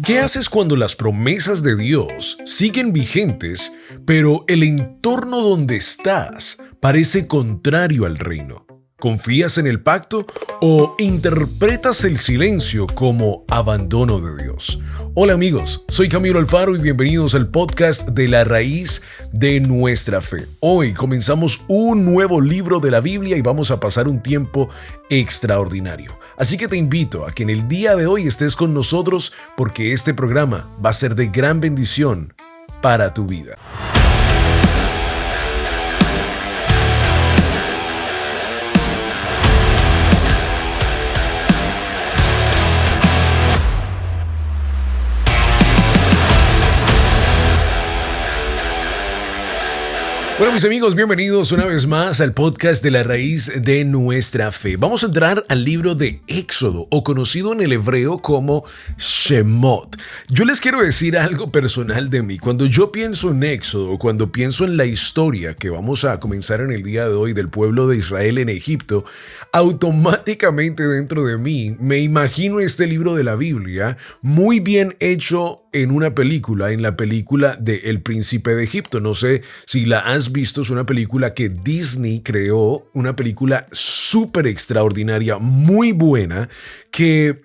¿Qué haces cuando las promesas de Dios siguen vigentes, pero el entorno donde estás parece contrario al reino? ¿Confías en el pacto o interpretas el silencio como abandono de Dios? Hola amigos, soy Camilo Alfaro y bienvenidos al podcast de La Raíz de Nuestra Fe. Hoy comenzamos un nuevo libro de la Biblia y vamos a pasar un tiempo extraordinario. Así que te invito a que en el día de hoy estés con nosotros porque este programa va a ser de gran bendición para tu vida. Bueno, mis amigos, bienvenidos una vez más al podcast de La Raíz de Nuestra Fe. Vamos a entrar al libro de Éxodo, o conocido en el hebreo como Shemot. Yo les quiero decir algo personal de mí. Cuando yo pienso en Éxodo, cuando pienso en la historia que vamos a comenzar en el día de hoy del pueblo de Israel en Egipto, automáticamente dentro de mí me imagino este libro de la Biblia muy bien hecho en la película de El Príncipe de Egipto. No sé si la has visto, es una película que Disney creó, una película súper extraordinaria, muy buena, que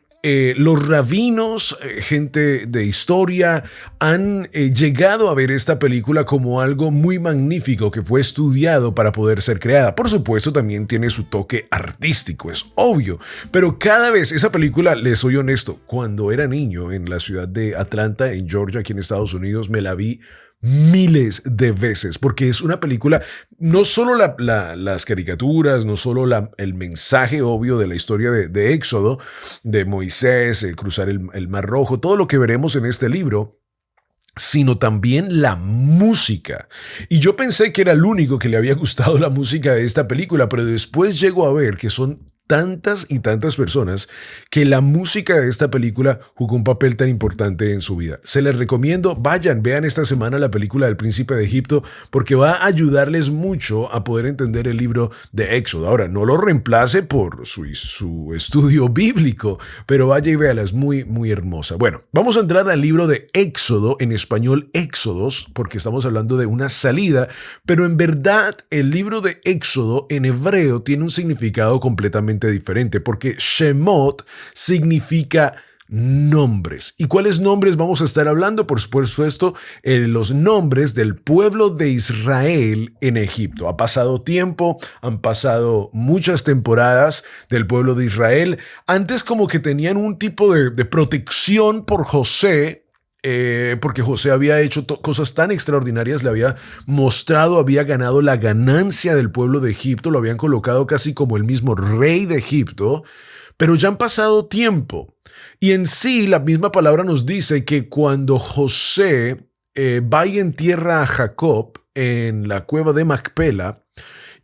los rabinos, gente de historia, han llegado a ver esta película como algo muy magnífico que fue estudiado para poder ser creada. Por supuesto, también tiene su toque artístico, es obvio, pero cada vez esa película, les soy honesto, cuando era niño en la ciudad de Atlanta, en Georgia, aquí en Estados Unidos, me la vi miles de veces, porque es una película, no solo las caricaturas, no solo el mensaje obvio de la historia de Éxodo, de Moisés, cruzar el Mar Rojo, todo lo que veremos en este libro, sino también la música. Y yo pensé que era el único que le había gustado la música de esta película, pero después llego a ver que son tantas y tantas personas que la música de esta película jugó un papel tan importante en su vida. Se les recomiendo, vean esta semana la película del Príncipe de Egipto porque va a ayudarles mucho a poder entender el libro de Éxodo. Ahora, no lo reemplace por su estudio bíblico, pero vaya y véala, es muy, muy hermosa. Bueno, vamos a entrar al libro de Éxodo, en español Éxodos, porque estamos hablando de una salida, pero en verdad el libro de Éxodo en hebreo tiene un significado completamente diferente, porque Shemot significa nombres. ¿Y cuáles nombres vamos a estar hablando? Por supuesto, los nombres del pueblo de Israel en Egipto. Ha pasado tiempo, han pasado muchas temporadas del pueblo de Israel. Antes como que tenían un tipo de protección por José, porque José había hecho cosas tan extraordinarias, le había mostrado, había ganado la ganancia del pueblo de Egipto, lo habían colocado casi como el mismo rey de Egipto, pero ya han pasado tiempo. Y en sí, la misma palabra nos dice que cuando José va y entierra a Jacob en la cueva de Macpela,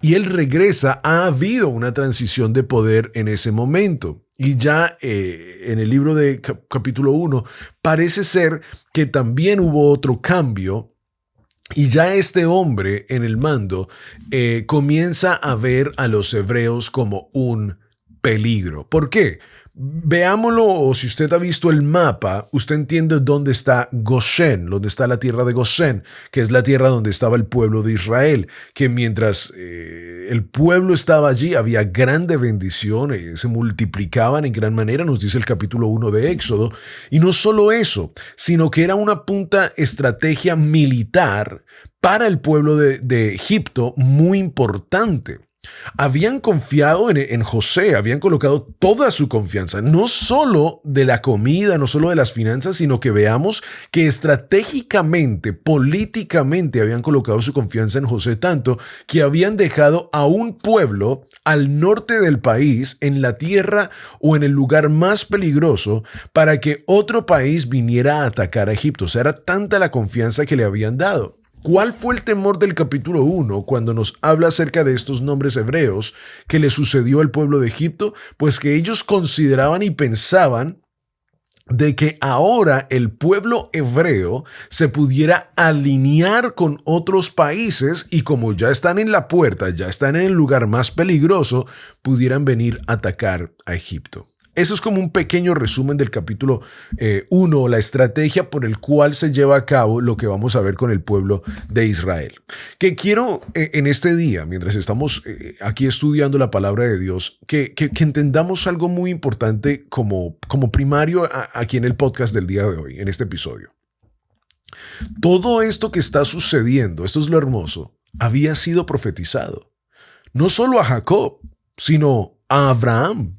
y él regresa, ha habido una transición de poder en ese momento. Y ya en el libro de capítulo 1 parece ser que también hubo otro cambio y ya este hombre en el mando comienza a ver a los hebreos como un peligro. ¿Por qué? Veámoslo, o si usted ha visto el mapa, usted entiende dónde está Goshen, dónde está la tierra de Goshen, que es la tierra donde estaba el pueblo de Israel, que mientras el pueblo estaba allí había grande bendición, se multiplicaban en gran manera, nos dice el capítulo 1 de Éxodo, y no solo eso, sino que era una punta estrategia militar para el pueblo de Egipto muy importante. Habían confiado en José, habían colocado toda su confianza, no solo de la comida, no solo de las finanzas, sino que veamos que estratégicamente, políticamente habían colocado su confianza en José tanto que habían dejado a un pueblo al norte del país, en la tierra o en el lugar más peligroso, para que otro país viniera a atacar a Egipto. O sea, era tanta la confianza que le habían dado. ¿Cuál fue el temor del capítulo 1 cuando nos habla acerca de estos nombres hebreos que le sucedió al pueblo de Egipto? Pues que ellos consideraban y pensaban de que ahora el pueblo hebreo se pudiera alinear con otros países y como ya están en la puerta, ya están en el lugar más peligroso, pudieran venir a atacar a Egipto. Eso es como un pequeño resumen del capítulo 1, la estrategia por el cual se lleva a cabo lo que vamos a ver con el pueblo de Israel. Que quiero en este día, mientras estamos aquí estudiando la palabra de Dios, que entendamos algo muy importante como primario aquí en el podcast del día de hoy, en este episodio. Todo esto que está sucediendo, esto es lo hermoso, había sido profetizado. No solo a Jacob, sino a Abraham.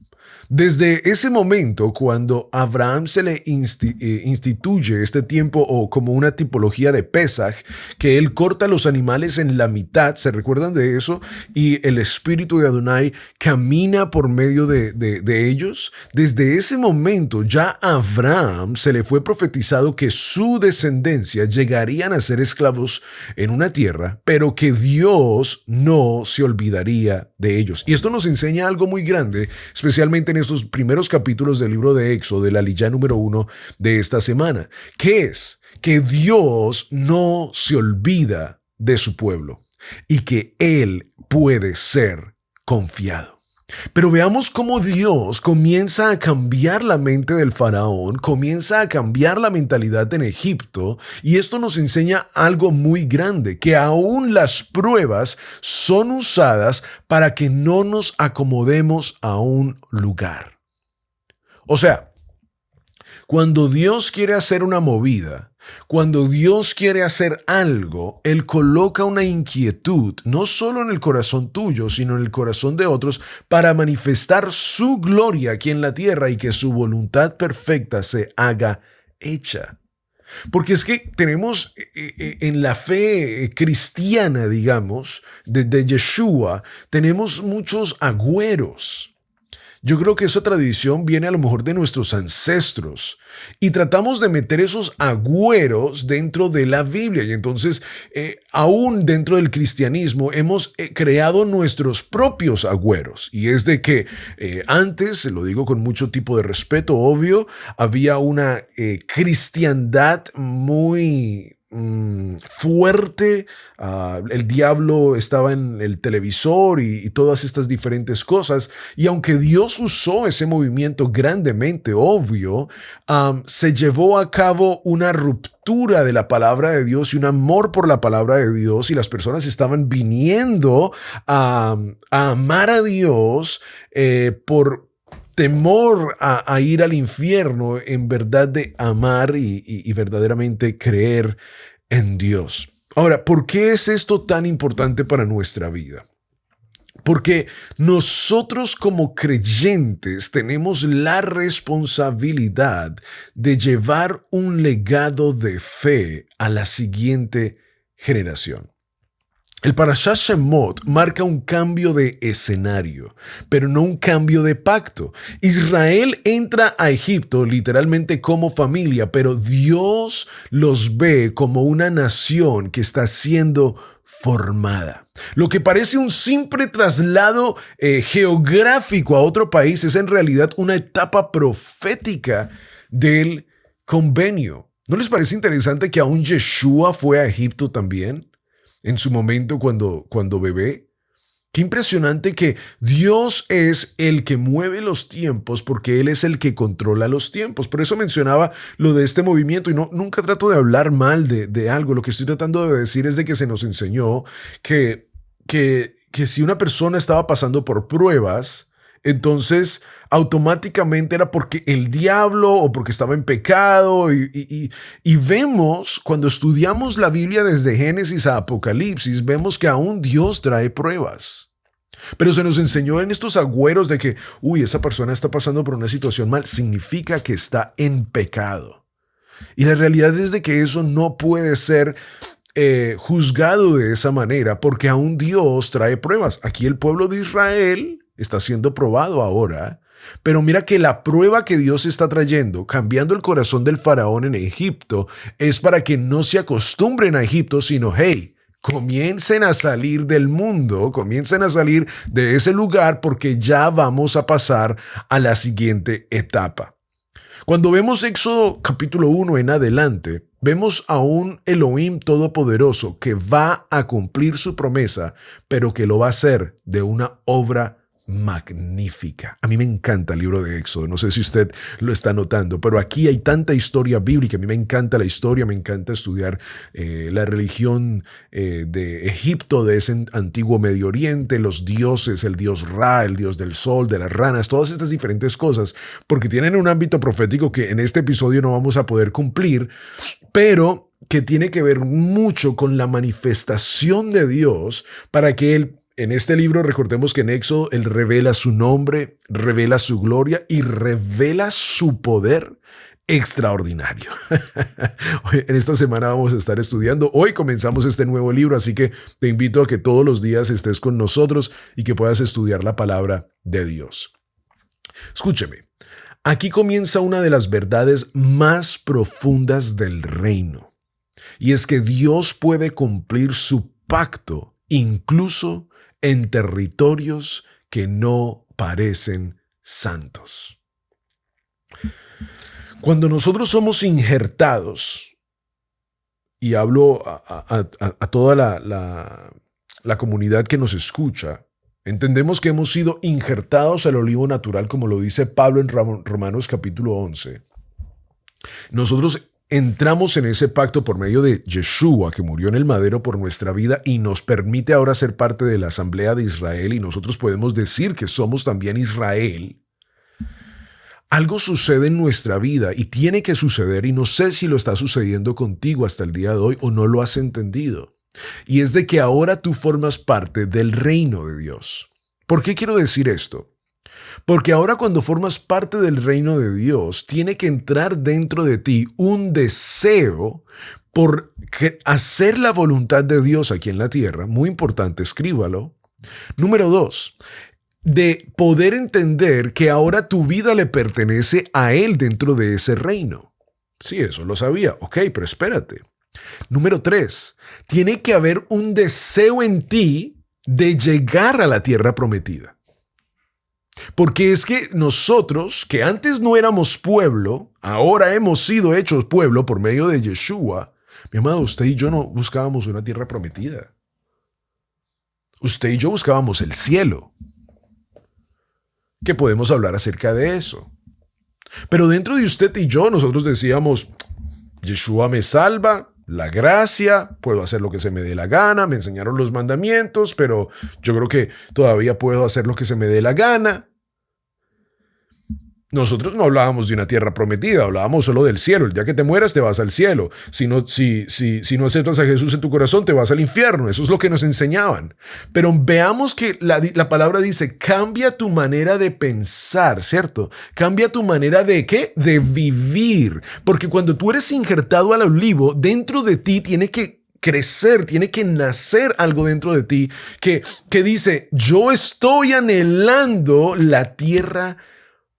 Desde ese momento, cuando a Abraham se le instituye este tiempo o como una tipología de Pesaj, que él corta los animales en la mitad, ¿se recuerdan de eso? Y el espíritu de Adonai camina por medio de ellos. Desde ese momento ya a Abraham se le fue profetizado que su descendencia llegarían a ser esclavos en una tierra, pero que Dios no se olvidaría de ellos. Y esto nos enseña algo muy grande, especialmente en estos primeros capítulos del libro de Éxodo, de la aliyá número 1 de esta semana, que es que Dios no se olvida de su pueblo y que Él puede ser confiado. Pero veamos cómo Dios comienza a cambiar la mente del faraón, comienza a cambiar la mentalidad en Egipto, y esto nos enseña algo muy grande, que aún las pruebas son usadas para que no nos acomodemos a un lugar. O sea, cuando Dios quiere hacer una movida, cuando Dios quiere hacer algo, Él coloca una inquietud, no solo en el corazón tuyo, sino en el corazón de otros, para manifestar su gloria aquí en la tierra y que su voluntad perfecta se haga hecha. Porque es que tenemos en la fe cristiana, digamos, de Yeshua, tenemos muchos agüeros. Yo creo que esa tradición viene a lo mejor de nuestros ancestros y tratamos de meter esos agüeros dentro de la Biblia. Y entonces, aún dentro del cristianismo, hemos creado nuestros propios agüeros. Y es de que antes, lo digo con mucho tipo de respeto, obvio, había una cristiandad muy fuerte, el diablo estaba en el televisor y todas estas diferentes cosas, y aunque Dios usó ese movimiento grandemente, obvio, se llevó a cabo una ruptura de la palabra de Dios y un amor por la palabra de Dios, y las personas estaban viniendo a amar a Dios por temor a ir al infierno, en verdad de amar y verdaderamente creer en Dios. Ahora, ¿por qué es esto tan importante para nuestra vida? Porque nosotros como creyentes tenemos la responsabilidad de llevar un legado de fe a la siguiente generación. El Parashat Shemot marca un cambio de escenario, pero no un cambio de pacto. Israel entra a Egipto literalmente como familia, pero Dios los ve como una nación que está siendo formada. Lo que parece un simple traslado geográfico a otro país es en realidad una etapa profética del convenio. ¿No les parece interesante que aún Yeshua fue a Egipto también? En su momento cuando bebé. Qué impresionante que Dios es el que mueve los tiempos porque Él es el que controla los tiempos. Por eso mencionaba lo de este movimiento y nunca trato de hablar mal de algo. Lo que estoy tratando de decir es de que se nos enseñó que si una persona estaba pasando por pruebas, entonces automáticamente era porque el diablo o porque estaba en pecado y vemos, cuando estudiamos la Biblia desde Génesis a Apocalipsis, vemos que aún Dios trae pruebas. Pero se nos enseñó en estos agüeros de que, esa persona está pasando por una situación mal, significa que está en pecado. Y la realidad es de que eso no puede ser juzgado de esa manera porque aún Dios trae pruebas. Aquí el pueblo de Israel está siendo probado ahora, pero mira que la prueba que Dios está trayendo, cambiando el corazón del faraón en Egipto, es para que no se acostumbren a Egipto, sino, comiencen a salir del mundo, comiencen a salir de ese lugar porque ya vamos a pasar a la siguiente etapa. Cuando vemos Éxodo capítulo 1 en adelante, vemos a un Elohim todopoderoso que va a cumplir su promesa, pero que lo va a hacer de una obra magnífica. A mí me encanta el libro de Éxodo, no sé si usted lo está notando, pero aquí hay tanta historia bíblica. A mí me encanta la historia, me encanta estudiar la religión de Egipto, de ese antiguo Medio Oriente, los dioses, el dios Ra, el dios del sol, de las ranas, todas estas diferentes cosas, porque tienen un ámbito profético que en este episodio no vamos a poder cumplir, pero que tiene que ver mucho con la manifestación de Dios para que Él, en este libro, recordemos que en Éxodo, Él revela su nombre, revela su gloria y revela su poder extraordinario. En esta semana vamos a estar estudiando. Hoy comenzamos este nuevo libro, así que te invito a que todos los días estés con nosotros y que puedas estudiar la palabra de Dios. Escúcheme, aquí comienza una de las verdades más profundas del reino, y es que Dios puede cumplir su pacto incluso en territorios que no parecen santos. Cuando nosotros somos injertados, y hablo a toda la comunidad que nos escucha, entendemos que hemos sido injertados al olivo natural, como lo dice Pablo en Romanos capítulo 11. Nosotros entramos en ese pacto por medio de Yeshua, que murió en el madero por nuestra vida y nos permite ahora ser parte de la Asamblea de Israel, y nosotros podemos decir que somos también Israel. Algo sucede en nuestra vida y tiene que suceder, y no sé si lo está sucediendo contigo hasta el día de hoy o no lo has entendido. Y es de que ahora tú formas parte del reino de Dios. ¿Por qué quiero decir esto? Porque ahora, cuando formas parte del reino de Dios, tiene que entrar dentro de ti un deseo por hacer la voluntad de Dios aquí en la tierra. Muy importante, escríbalo. Número 2, de poder entender que ahora tu vida le pertenece a Él dentro de ese reino. Sí, eso lo sabía. Ok, pero espérate. Número 3, tiene que haber un deseo en ti de llegar a la tierra prometida. Porque es que nosotros, que antes no éramos pueblo, ahora hemos sido hechos pueblo por medio de Yeshua. Mi amado, usted y yo no buscábamos una tierra prometida. Usted y yo buscábamos el cielo. ¿Qué podemos hablar acerca de eso? Pero dentro de usted y yo, nosotros decíamos, Yeshua me salva, la gracia, puedo hacer lo que se me dé la gana, me enseñaron los mandamientos, pero yo creo que todavía puedo hacer lo que se me dé la gana. Nosotros no hablábamos de una tierra prometida, hablábamos solo del cielo. El día que te mueras te vas al cielo. Si no aceptas a Jesús en tu corazón, te vas al infierno. Eso es lo que nos enseñaban. Pero veamos que la palabra dice, cambia tu manera de pensar, ¿cierto? Cambia tu manera de ¿qué? De vivir. Porque cuando tú eres injertado al olivo, dentro de ti tiene que crecer, tiene que nacer algo dentro de ti que dice, yo estoy anhelando la tierra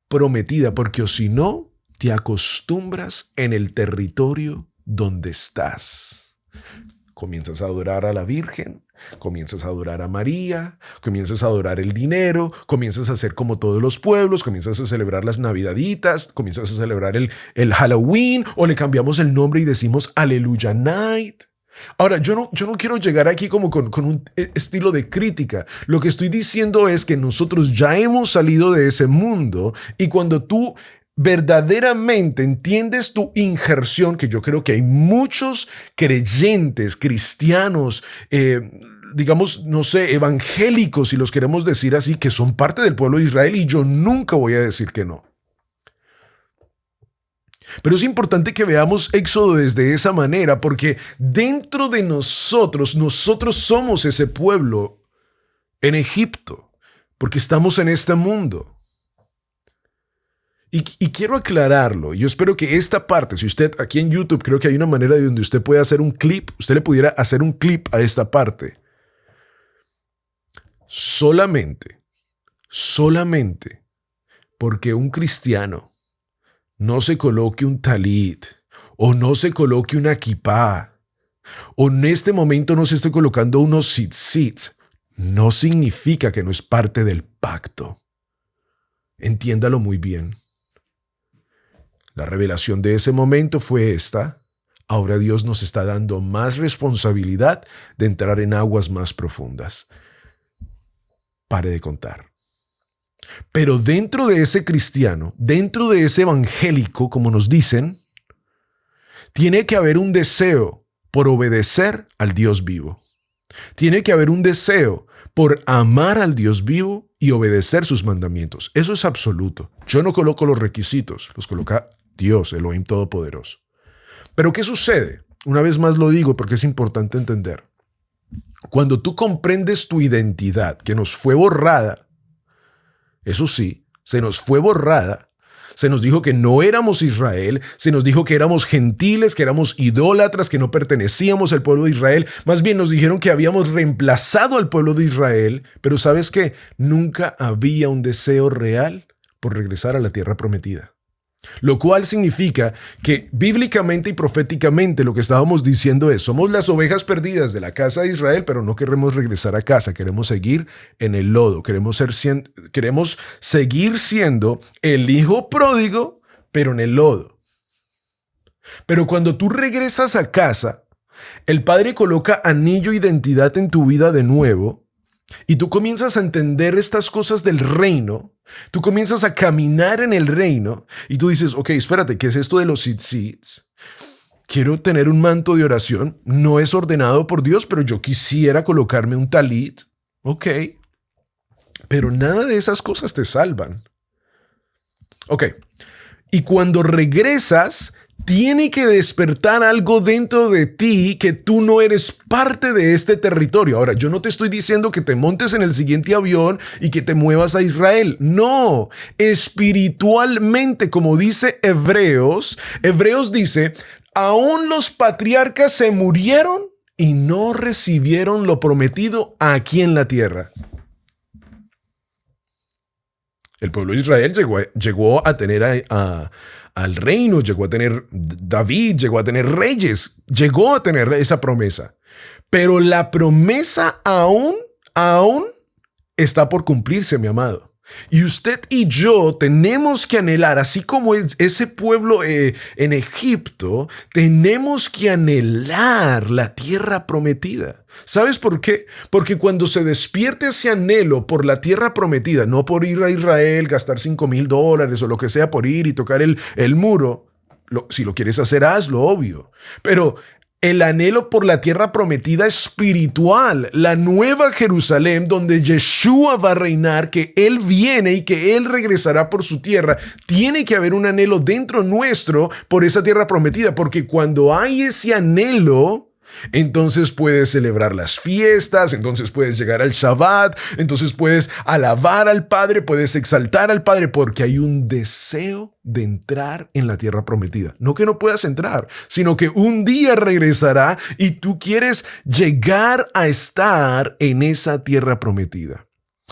prometida, porque o si no, te acostumbras en el territorio donde estás. Comienzas a adorar a la Virgen, comienzas a adorar a María, comienzas a adorar el dinero, comienzas a hacer como todos los pueblos, comienzas a celebrar las Navidaditas, comienzas a celebrar el Halloween, o le cambiamos el nombre y decimos Hallelujah Night. Ahora, yo no quiero llegar aquí como con un estilo de crítica. Lo que estoy diciendo es que nosotros ya hemos salido de ese mundo, y cuando tú verdaderamente entiendes tu injerción, que yo creo que hay muchos creyentes, cristianos, digamos, no sé, evangélicos, si los queremos decir así, que son parte del pueblo de Israel, y yo nunca voy a decir que no. Pero es importante que veamos Éxodo desde esa manera, porque dentro de nosotros somos ese pueblo en Egipto, porque estamos en este mundo. Y quiero aclararlo. Yo espero que esta parte, si usted aquí en YouTube, creo que hay una manera de donde usted puede hacer un clip, usted le pudiera hacer un clip a esta parte. Solamente porque un cristiano no se coloque un talit, o no se coloque una kipá, o en este momento no se esté colocando unos tzitzit, no significa que no es parte del pacto. Entiéndalo muy bien. La revelación de ese momento fue esta. Ahora Dios nos está dando más responsabilidad de entrar en aguas más profundas. Pare de contar. Pero dentro de ese cristiano, dentro de ese evangélico, como nos dicen, tiene que haber un deseo por obedecer al Dios vivo. Tiene que haber un deseo por amar al Dios vivo y obedecer sus mandamientos. Eso es absoluto. Yo no coloco los requisitos, los coloca Dios, Elohim Todopoderoso. Pero ¿qué sucede? Una vez más lo digo porque es importante entender. Cuando tú comprendes tu identidad, que nos fue borrada, eso sí, se nos fue borrada, se nos dijo que no éramos Israel, se nos dijo que éramos gentiles, que éramos idólatras, que no pertenecíamos al pueblo de Israel. Más bien nos dijeron que habíamos reemplazado al pueblo de Israel, pero ¿sabes qué? Nunca había un deseo real por regresar a la tierra prometida. Lo cual significa que bíblicamente y proféticamente lo que estábamos diciendo es, somos las ovejas perdidas de la casa de Israel, pero no queremos regresar a casa, queremos seguir en el lodo, queremos seguir siendo el hijo pródigo, pero en el lodo. Pero cuando tú regresas a casa, el Padre coloca anillo de identidad en tu vida de nuevo, y tú comienzas a entender estas cosas del reino, tú comienzas a caminar en el reino y tú dices, ok, espérate, ¿qué es esto de los tzitzits? Quiero tener un manto de oración, no es ordenado por Dios, pero yo quisiera colocarme un talit, ok, pero nada de esas cosas te salvan. Ok, y cuando regresas, tiene que despertar algo dentro de ti que tú no eres parte de este territorio. Ahora, yo no te estoy diciendo que te montes en el siguiente avión y que te muevas a Israel. No, espiritualmente, como dice Hebreos dice, aún los patriarcas se murieron y no recibieron lo prometido aquí en la tierra. El pueblo de Israel llegó a tener al reino, llegó a tener David, llegó a tener reyes, llegó a tener esa promesa. Pero la promesa aún está por cumplirse, mi amado. Y usted y yo tenemos que anhelar, así como ese pueblo en Egipto, tenemos que anhelar la tierra prometida. ¿Sabes por qué? Porque cuando se despierte ese anhelo por la tierra prometida, no por ir a Israel, gastar $5,000 o lo que sea por ir y tocar el muro, si lo quieres hacer, hazlo, obvio. Pero el anhelo por la tierra prometida espiritual, la nueva Jerusalén donde Yeshua va a reinar, que Él viene y que Él regresará por su tierra, tiene que haber un anhelo dentro nuestro por esa tierra prometida, porque cuando hay ese anhelo, entonces puedes celebrar las fiestas, entonces puedes llegar al Shabbat, entonces puedes alabar al Padre, puedes exaltar al Padre, porque hay un deseo de entrar en la tierra prometida. No que no puedas entrar, sino que un día regresará y tú quieres llegar a estar en esa tierra prometida.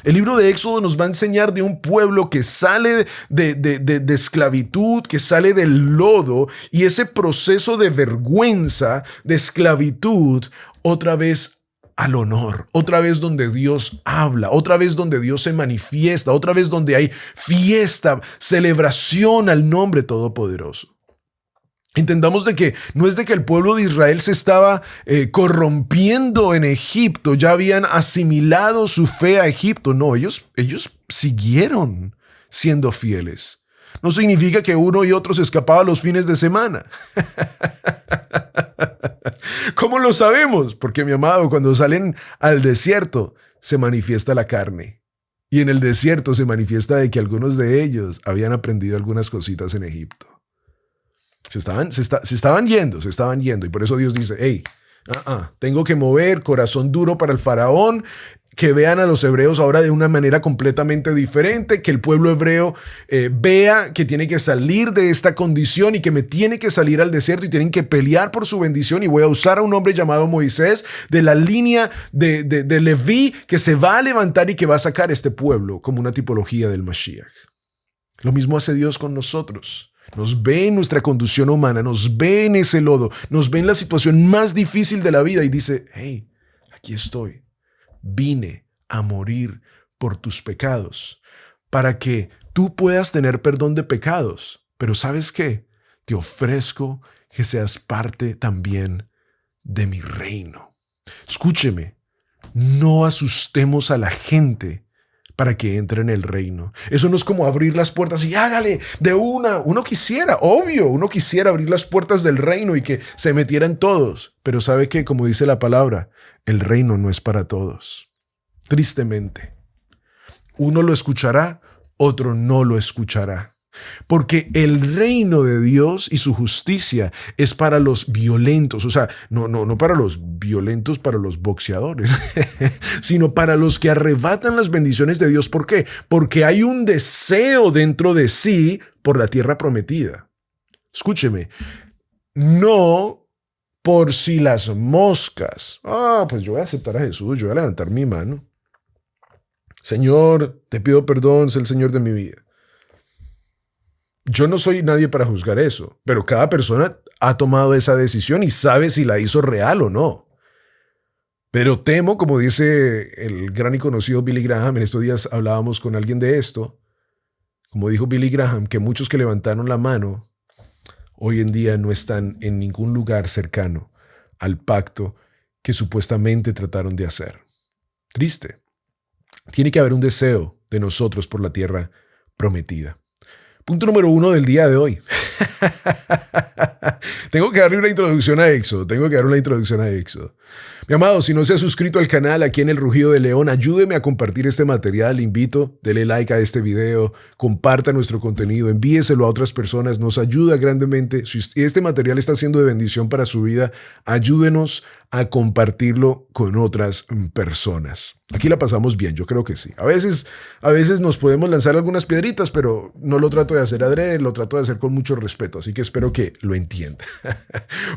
El libro de Éxodo nos va a enseñar de un pueblo que sale de esclavitud, que sale del lodo, y ese proceso de vergüenza, de esclavitud, otra vez al honor, otra vez donde Dios habla, otra vez donde Dios se manifiesta, otra vez donde hay fiesta, celebración al nombre todopoderoso. Entendamos de que no es de que el pueblo de Israel se estaba corrompiendo en Egipto, ya habían asimilado su fe a Egipto. No, ellos siguieron siendo fieles. No significa que uno y otro se escapaban los fines de semana. ¿Cómo lo sabemos? Porque, mi amado, cuando salen al desierto, se manifiesta la carne. Y en el desierto se manifiesta de que algunos de ellos habían aprendido algunas cositas en Egipto. Se estaban yendo. Y por eso Dios dice, hey, tengo que mover corazón duro para el faraón, que vean a los hebreos ahora de una manera completamente diferente, que el pueblo hebreo vea que tiene que salir de esta condición y que me tiene que salir al desierto y tienen que pelear por su bendición, y voy a usar a un hombre llamado Moisés de la línea de Leví, que se va a levantar y que va a sacar este pueblo como una tipología del Mashiach. Lo mismo hace Dios con nosotros. Nos ve en nuestra condición humana, nos ve en ese lodo, nos ve en la situación más difícil de la vida y dice, hey, aquí estoy. Vine a morir por tus pecados para que tú puedas tener perdón de pecados. Pero ¿sabes qué? Te ofrezco que seas parte también de mi reino. Escúcheme, no asustemos a la gente para que entre en el reino. Eso no es como abrir las puertas y hágale de una. Uno quisiera, obvio, uno quisiera abrir las puertas del reino y que se metieran todos. Pero sabe que, como dice la palabra, el reino no es para todos. Tristemente. Uno lo escuchará, otro no lo escuchará. Porque el reino de Dios y su justicia es para los violentos, o sea, no para los violentos, para los boxeadores, sino para los que arrebatan las bendiciones de Dios. ¿Por qué? Porque hay un deseo dentro de sí por la tierra prometida. Escúcheme, no por si las moscas. Pues yo voy a aceptar a Jesús, yo voy a levantar mi mano. Señor, te pido perdón, sé el Señor de mi vida. Yo no soy nadie para juzgar eso, pero cada persona ha tomado esa decisión y sabe si la hizo real o no. Pero temo, como dice el gran y conocido Billy Graham, en estos días hablábamos con alguien de esto, como dijo Billy Graham, que muchos que levantaron la mano hoy en día no están en ningún lugar cercano al pacto que supuestamente trataron de hacer. Triste. Tiene que haber un deseo de nosotros por la tierra prometida. Punto número 1 del día de hoy. Tengo que darle una introducción a Éxodo. Mi amado, si no se ha suscrito al canal aquí en El Rugido de León, ayúdeme a compartir este material. Le invito, dele like a este video, comparta nuestro contenido, envíeselo a otras personas. Nos ayuda grandemente. Si este material está siendo de bendición para su vida, ayúdenos a compartirlo con otras personas. Aquí la pasamos bien, yo creo que sí. A veces nos podemos lanzar algunas piedritas, pero no lo trato de hacer adrede, lo trato de hacer con mucho respeto, así que espero que lo entienda.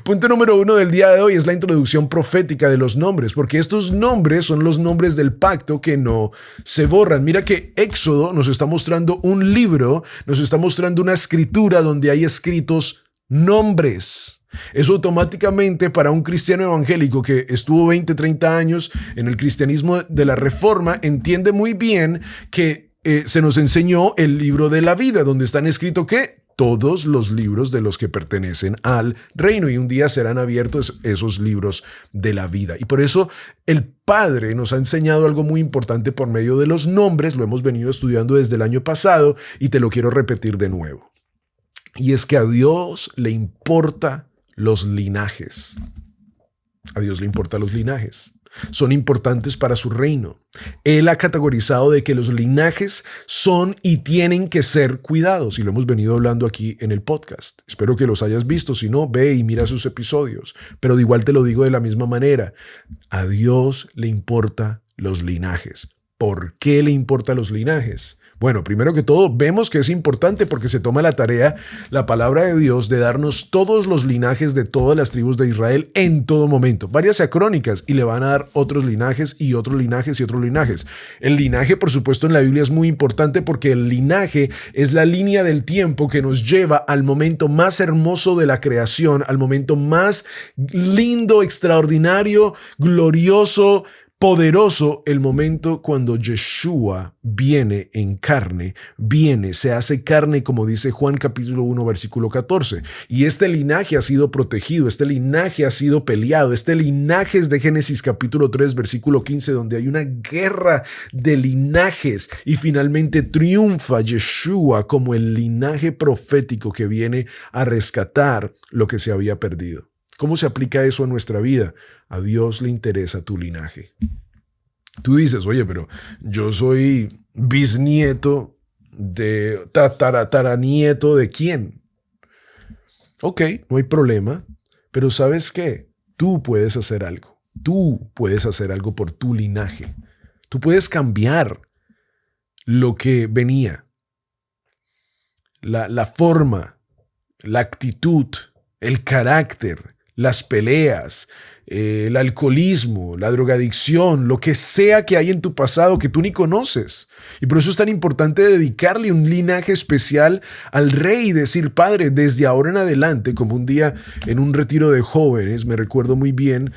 Punto número 1 del día de hoy es la introducción profética de los nombres, porque estos nombres son los nombres del pacto que no se borran. Mira que Éxodo nos está mostrando un libro, nos está mostrando una escritura donde hay escritos nombres. Eso automáticamente para un cristiano evangélico que estuvo 20, 30 años en el cristianismo de la Reforma, entiende muy bien que se nos enseñó el libro de la vida, donde están escritos ¿qué? Todos los libros de los que pertenecen al reino, y un día serán abiertos esos libros de la vida. Y por eso el Padre nos ha enseñado algo muy importante por medio de los nombres. Lo hemos venido estudiando desde el año pasado y te lo quiero repetir de nuevo. Y es que a Dios le importa los linajes. A Dios le importan los linajes. Son importantes para su reino. Él ha categorizado de que los linajes son y tienen que ser cuidados, y lo hemos venido hablando aquí en el podcast. Espero que los hayas visto. Si no, ve y mira sus episodios. Pero de igual te lo digo de la misma manera. A Dios le importan los linajes. ¿Por qué le importan los linajes? Bueno, primero que todo, vemos que es importante porque se toma la tarea, la palabra de Dios, de darnos todos los linajes de todas las tribus de Israel en todo momento. Váyase a Crónicas y le van a dar otros linajes y otros linajes y otros linajes. El linaje, por supuesto, en la Biblia es muy importante porque el linaje es la línea del tiempo que nos lleva al momento más hermoso de la creación, al momento más lindo, extraordinario, glorioso, poderoso, el momento cuando Yeshua viene en carne, se hace carne, como dice Juan capítulo 1, versículo 14. Y este linaje ha sido protegido, este linaje ha sido peleado, este linaje es de Génesis capítulo 3, versículo 15, donde hay una guerra de linajes y finalmente triunfa Yeshua como el linaje profético que viene a rescatar lo que se había perdido. ¿Cómo se aplica eso a nuestra vida? A Dios le interesa tu linaje. Tú dices, oye, pero yo soy bisnieto de tataranieto de quién. Ok, no hay problema, pero ¿sabes qué? Tú puedes hacer algo. Tú puedes hacer algo por tu linaje. Tú puedes cambiar lo que venía. La forma, la actitud, el carácter, las peleas, el alcoholismo, la drogadicción, lo que sea que hay en tu pasado que tú ni conoces. Y por eso es tan importante dedicarle un linaje especial al Rey y decir, Padre, desde ahora en adelante, como un día en un retiro de jóvenes, me recuerdo muy bien,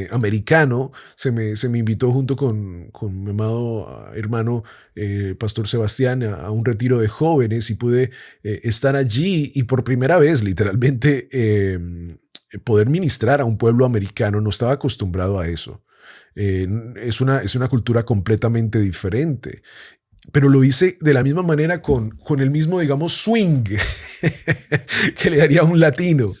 americano, se me invitó junto con mi amado hermano Pastor Sebastián a un retiro de jóvenes y pude estar allí y por primera vez literalmente poder ministrar a un pueblo americano. No estaba acostumbrado a eso. Es una cultura completamente diferente. Pero lo hice de la misma manera con el mismo, digamos, swing que le daría a un latino.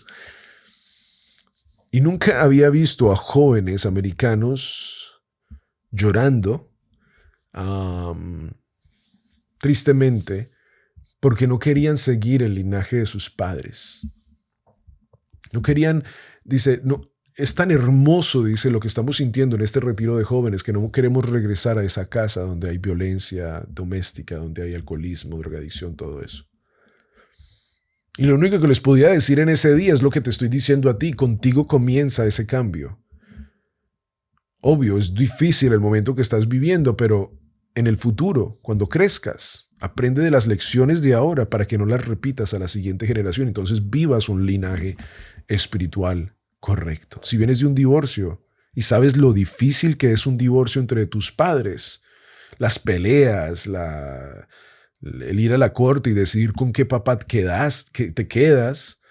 Y nunca había visto a jóvenes americanos llorando, tristemente, porque no querían seguir el linaje de sus padres. No querían, dice, no, es tan hermoso, dice, lo que estamos sintiendo en este retiro de jóvenes, que no queremos regresar a esa casa donde hay violencia doméstica, donde hay alcoholismo, drogadicción, todo eso. Y lo único que les podía decir en ese día es lo que te estoy diciendo a ti, contigo comienza ese cambio. Obvio, es difícil el momento que estás viviendo, pero en el futuro, cuando crezcas, aprende de las lecciones de ahora para que no las repitas a la siguiente generación. Entonces vivas un linaje espiritual correcto. Si vienes de un divorcio y sabes lo difícil que es un divorcio entre tus padres, las peleas, el ir a la corte y decidir con qué papá te quedas,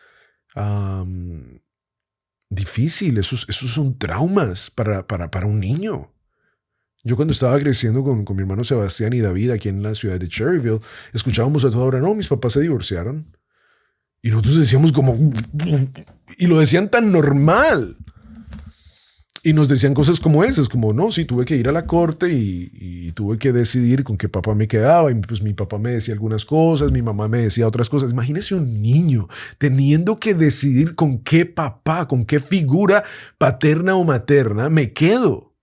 difícil, esos son traumas para un niño. Yo cuando estaba creciendo con mi hermano Sebastián y David aquí en la ciudad de Cherryville, escuchábamos a toda hora, no, mis papás se divorciaron. Y nosotros decíamos como, y lo decían tan normal. Y nos decían cosas como esas, como, no, sí, tuve que ir a la corte y tuve que decidir con qué papá me quedaba. Y pues mi papá me decía algunas cosas, mi mamá me decía otras cosas. Imagínese un niño teniendo que decidir con qué papá, con qué figura paterna o materna me quedo.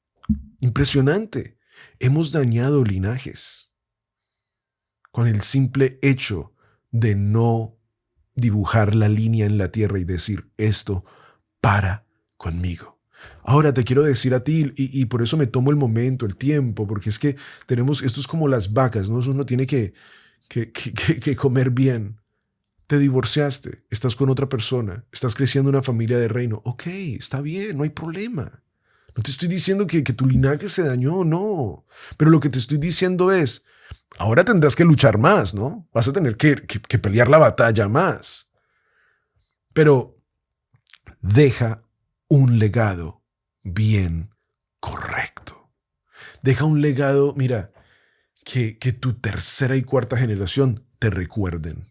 Impresionante. Hemos dañado linajes con el simple hecho de no dibujar la línea en la tierra y decir esto para conmigo. Ahora te quiero decir a ti, y por eso me tomo el momento, el tiempo, porque es que esto es como las vacas, ¿no? Uno tiene que comer bien. Te divorciaste, estás con otra persona, estás creciendo una familia de reino. Ok, está bien, no hay problema. No te estoy diciendo que tu linaje se dañó, no. Pero lo que te estoy diciendo es, ahora tendrás que luchar más, ¿no? Vas a tener que pelear la batalla más. Pero deja un legado bien correcto. Deja un legado, mira, que tu tercera y cuarta generación te recuerden.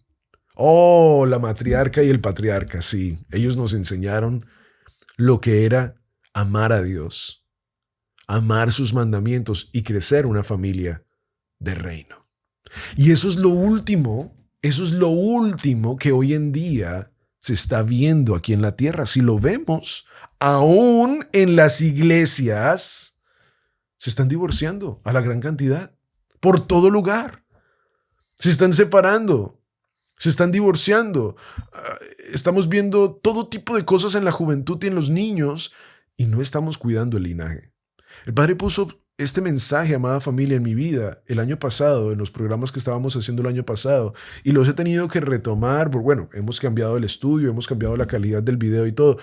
Oh, la matriarca y el patriarca, sí. Ellos nos enseñaron lo que era amar a Dios, amar sus mandamientos y crecer una familia de reino. Y eso es lo último que hoy en día se está viendo aquí en la tierra. Si lo vemos, aún en las iglesias se están divorciando a la gran cantidad, por todo lugar. Se están separando, se están divorciando. Estamos viendo todo tipo de cosas en la juventud y en los niños y no estamos cuidando el linaje. El Padre puso este mensaje, amada familia, en mi vida el año pasado, en los programas que estábamos haciendo el año pasado, y los he tenido que retomar, porque bueno, hemos cambiado el estudio, hemos cambiado la calidad del video y todo,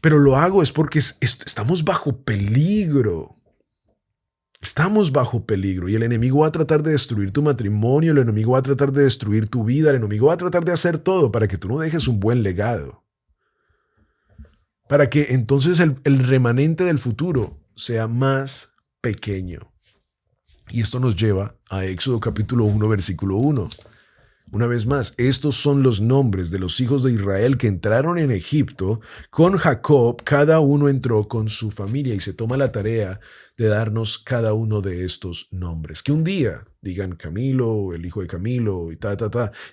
pero lo hago es porque estamos bajo peligro. Estamos bajo peligro y el enemigo va a tratar de destruir tu matrimonio, el enemigo va a tratar de destruir tu vida, el enemigo va a tratar de hacer todo para que tú no dejes un buen legado. Para que entonces el remanente del futuro sea más pequeño. Y esto nos lleva a Éxodo capítulo 1, versículo 1. Una vez más, estos son los nombres de los hijos de Israel que entraron en Egipto con Jacob. Cada uno entró con su familia y se toma la tarea de darnos cada uno de estos nombres. Que un día digan Camilo, el hijo de Camilo y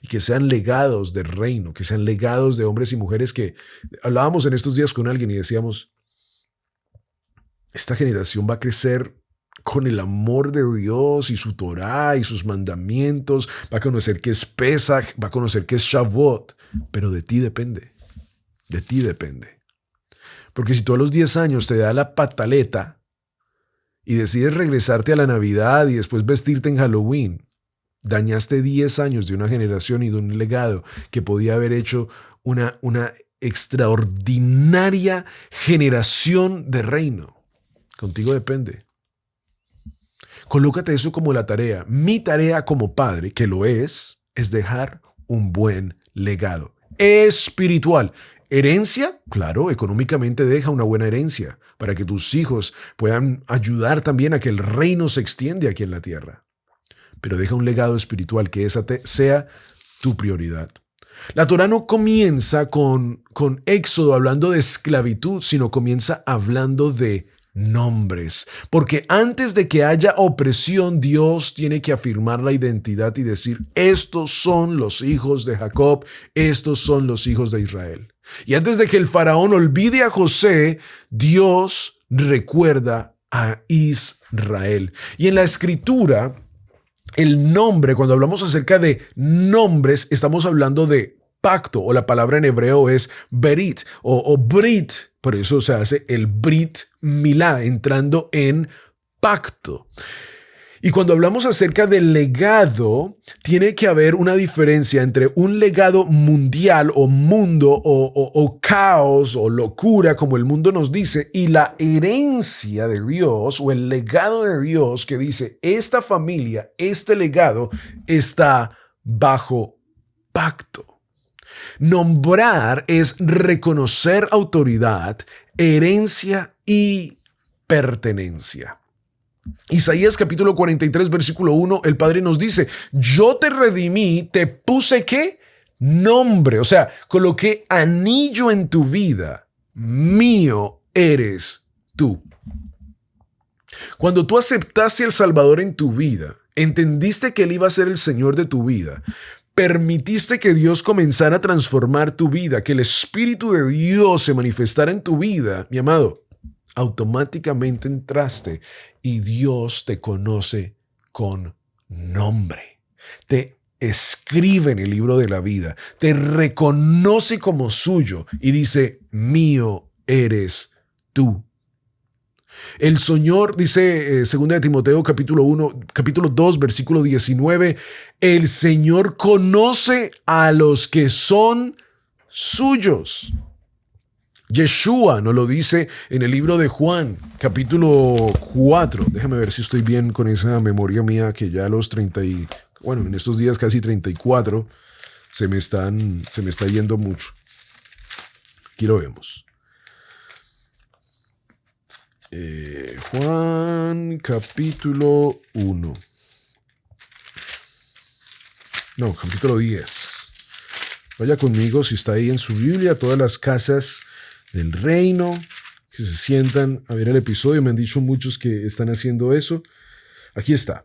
y que sean legados del reino, que sean legados de hombres y mujeres que hablábamos en estos días con alguien y decíamos, esta generación va a crecer con el amor de Dios y su Torá y sus mandamientos, va a conocer qué es Pesach, va a conocer qué es Shavuot, pero de ti depende, de ti depende. Porque si tú a los 10 años te da la pataleta y decides regresarte a la Navidad y después vestirte en Halloween, dañaste 10 años de una generación y de un legado que podía haber hecho una extraordinaria generación de reino. Contigo depende. Colócate eso como la tarea. Mi tarea como padre, que lo es dejar un buen legado espiritual. Herencia, claro, económicamente deja una buena herencia para que tus hijos puedan ayudar también a que el reino se extiende aquí en la tierra. Pero deja un legado espiritual, que esa sea tu prioridad. La Torá no comienza con Éxodo hablando de esclavitud, sino comienza hablando de nombres. Porque antes de que haya opresión, Dios tiene que afirmar la identidad y decir, estos son los hijos de Jacob, estos son los hijos de Israel. Y antes de que el faraón olvide a José, Dios recuerda a Israel. Y en la escritura, el nombre, cuando hablamos acerca de nombres, estamos hablando de pacto, o la palabra en hebreo es berit o brit. Por eso se hace el Brit Milá, entrando en pacto. Y cuando hablamos acerca del legado, tiene que haber una diferencia entre un legado mundial o mundo o caos o locura, como el mundo nos dice, y la herencia de Dios o el legado de Dios que dice, esta familia, este legado está bajo pacto. Nombrar es reconocer autoridad, herencia y pertenencia. Isaías capítulo 43, versículo 1, el Padre nos dice, yo te redimí, te puse ¿qué? Nombre, o sea, coloqué anillo en tu vida, mío eres tú. Cuando tú aceptaste al Salvador en tu vida, entendiste que Él iba a ser el Señor de tu vida, permitiste que Dios comenzara a transformar tu vida, que el Espíritu de Dios se manifestara en tu vida, mi amado, automáticamente entraste y Dios te conoce con nombre. Te escribe en el libro de la vida, te reconoce como suyo y dice, mío eres tú. El Señor, dice 2 de Timoteo capítulo 2, versículo 19, el Señor conoce a los que son suyos. Yeshua nos lo dice en el libro de Juan, capítulo 4. Déjame ver si estoy bien con esa memoria mía, que ya a los en estos días casi 34, se me está yendo mucho. Aquí lo vemos. Juan capítulo 1. No, capítulo 10. Vaya conmigo, si está ahí en su Biblia, todas las casas del reino, que se sientan a ver el episodio. Me han dicho muchos que están haciendo eso. Aquí está.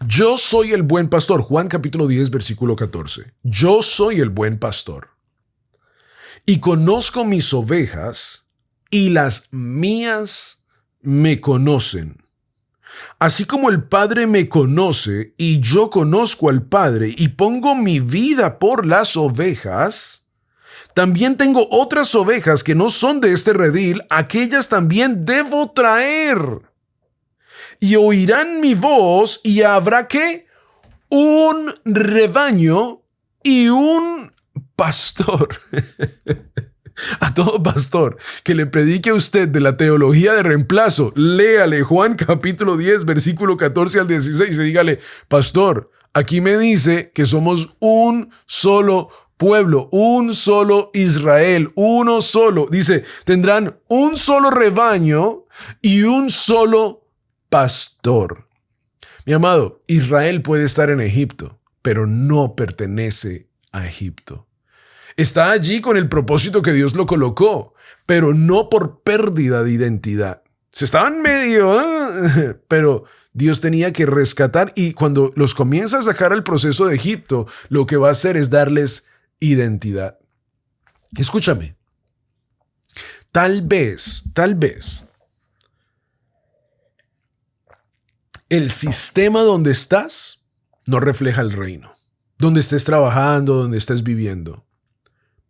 Yo soy el buen pastor. Juan capítulo 10, versículo 14. Yo soy el buen pastor. Y conozco mis ovejas, y las mías me conocen. Así como el Padre me conoce y yo conozco al Padre y pongo mi vida por las ovejas, también tengo otras ovejas que no son de este redil, aquellas también debo traer. Y oirán mi voz y habrá ¿qué? Un rebaño y un pastor. A todo pastor que le predique a usted de la teología de reemplazo, léale Juan capítulo 10, versículo 14 al 16 y dígale, pastor, aquí me dice que somos un solo pueblo, un solo Israel, uno solo. Dice, tendrán un solo rebaño y un solo pastor. Mi amado, Israel puede estar en Egipto, pero no pertenece a Egipto. Está allí con el propósito que Dios lo colocó, pero no por pérdida de identidad. Se estaban medio, pero Dios tenía que rescatar, y cuando los comienza a sacar al proceso de Egipto, lo que va a hacer es darles identidad. Escúchame. Tal vez, el sistema donde estás no refleja el reino. Donde estés trabajando, donde estés viviendo.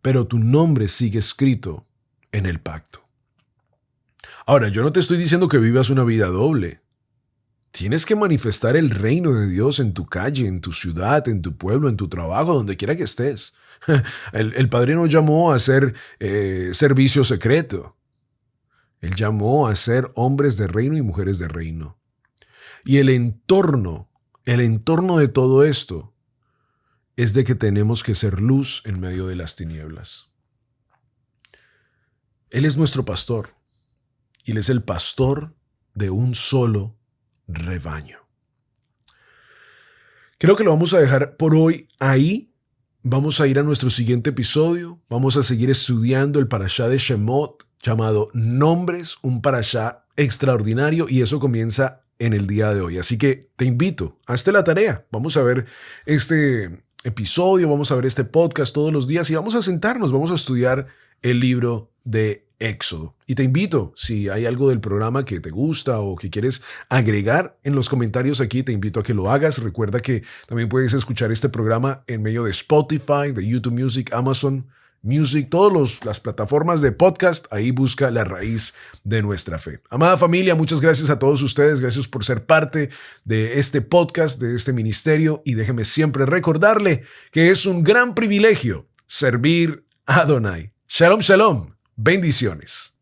Pero tu nombre sigue escrito en el pacto. Ahora, yo no te estoy diciendo que vivas una vida doble. Tienes que manifestar el reino de Dios en tu calle, en tu ciudad, en tu pueblo, en tu trabajo, donde quiera que estés. El Padre no llamó a hacer servicio secreto. Él llamó a ser hombres de reino y mujeres de reino. Y el entorno de todo esto es de que tenemos que ser luz en medio de las tinieblas. Él es nuestro pastor y Él es el pastor de un solo rebaño. Creo que lo vamos a dejar por hoy ahí. Vamos a ir a nuestro siguiente episodio. Vamos a seguir estudiando el parashá de Shemot llamado Nombres, un parashá extraordinario, y eso comienza en el día de hoy. Así que te invito, hazte la tarea. Vamos a ver este episodio, vamos a ver este podcast todos los días y vamos a sentarnos, vamos a estudiar el libro de Éxodo. Y te invito, si hay algo del programa que te gusta o que quieres agregar en los comentarios aquí, te invito a que lo hagas. Recuerda que también puedes escuchar este programa en medio de Spotify, de YouTube Music, Amazon Music, todas las plataformas de podcast. Ahí busca La Raíz de Nuestra Fe. Amada familia, muchas gracias a todos ustedes. Gracias por ser parte de este podcast, de este ministerio. Y déjeme siempre recordarle que es un gran privilegio servir a Adonai. Shalom, shalom. Bendiciones.